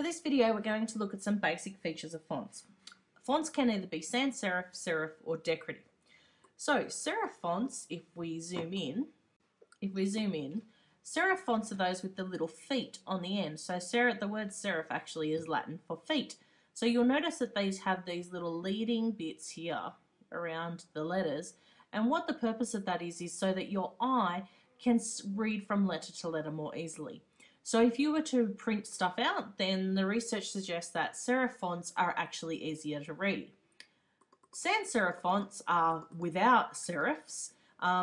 For this video, we're going to look at some basic features of fonts. Fonts can either be sans serif, serif, or decorative. So, serif fonts, if we zoom in, serif fonts are those with the little feet on the end. So the word serif actually is Latin for feet. So you'll notice that these have these little leading bits here around the letters. And what the purpose of that is so that your eye can read from letter to letter more easily. So if you were to print stuff out, then the research suggests that serif fonts are actually easier to read. Sans serif fonts are without serifs.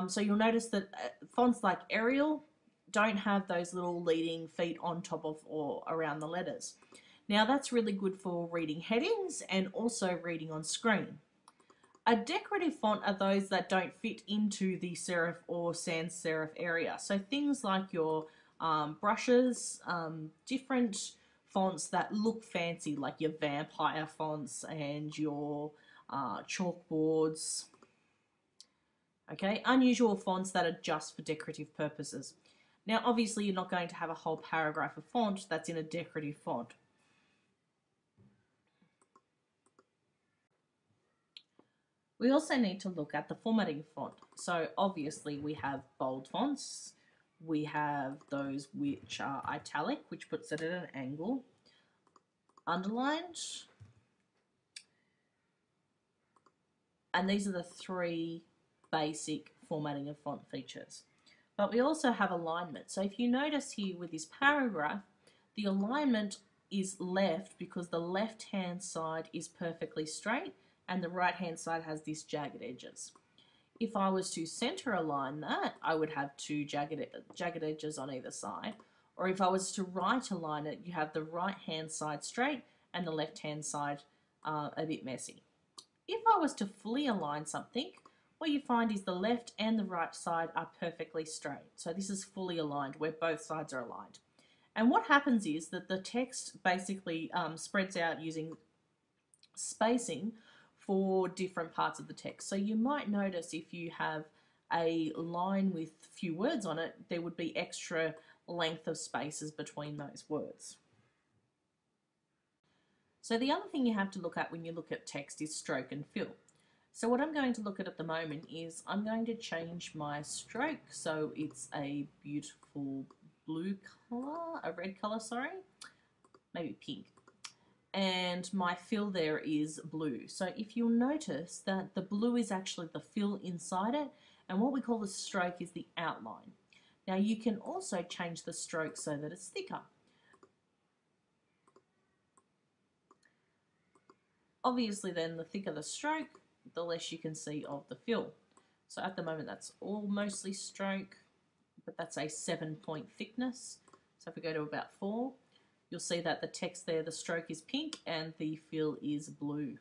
So you'll notice that fonts like Arial don't have those little leading feet on top of or around the letters. Now that's really good for reading headings and also reading on screen. A decorative font are those that don't fit into the serif or sans serif area. So things like your brushes, different fonts that look fancy, like your vampire fonts and your chalkboards. Okay, unusual fonts that are just for decorative purposes. Now, obviously, you're not going to have a whole paragraph of font that's in a decorative font. We also need to look at the formatting font. So obviously we have bold fonts, we have those which are italic, which puts it at an angle, underlined, and these are the three basic formatting of font features. But we also have alignment. So if you notice here with this paragraph, the alignment is left because the left-hand side is perfectly straight and the right-hand side has these jagged edges. If I was to center align that, I would have two jagged edges on either side. Or if I was to right align it, you have the right-hand side straight and the left-hand side a bit messy. If I was to fully align something, what you find is the left and the right side are perfectly straight. So this is fully aligned, where both sides are aligned. And what happens is that the text basically spreads out using spacing for different parts of the text. So you might notice if you have a line with few words on it, there would be extra length of spaces between those words. So the other thing you have to look at when you look at text is stroke and fill. So what I'm going to look at the moment is I'm going to change my stroke so it's a beautiful blue colour, a red colour, sorry, maybe pink. And my fill there is blue. So if you'll notice that the blue is actually the fill inside it, and what we call the stroke is the outline. Now you can also change the stroke so that it's thicker. Obviously then the thicker the stroke, the less you can see of the fill. So at the moment that's all mostly stroke, but that's a 7-point thickness. So if we go to about 4, you'll see that the text there, the stroke is pink and the fill is blue.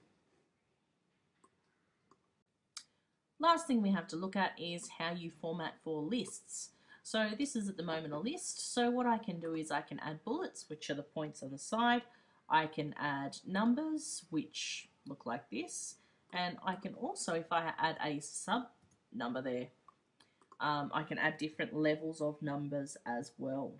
Last thing we have to look at is how you format for lists. So this is at the moment a list. So what I can do is I can add bullets, which are the points on the side. I can add numbers, which look like this. And I can also, if I add a sub number there, I can add different levels of numbers as well.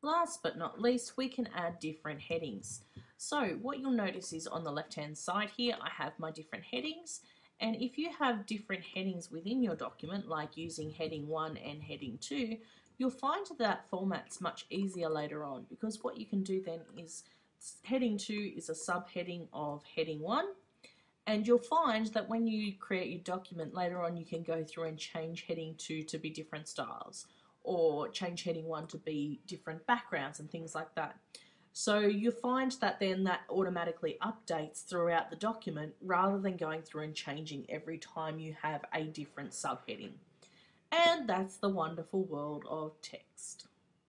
Last but not least, we can add different headings. So what you'll notice is on the left-hand side here, I have my different headings. And if you have different headings within your document, like using heading 1 and heading 2, you'll find that format's much easier later on, because what you can do then is heading 2 is a subheading of heading 1. And you'll find that when you create your document later on, you can go through and change heading 2 to be different styles, or change heading 1 to be different backgrounds and things like that. So you find that then that automatically updates throughout the document rather than going through and changing every time you have a different subheading. And that's the wonderful world of text.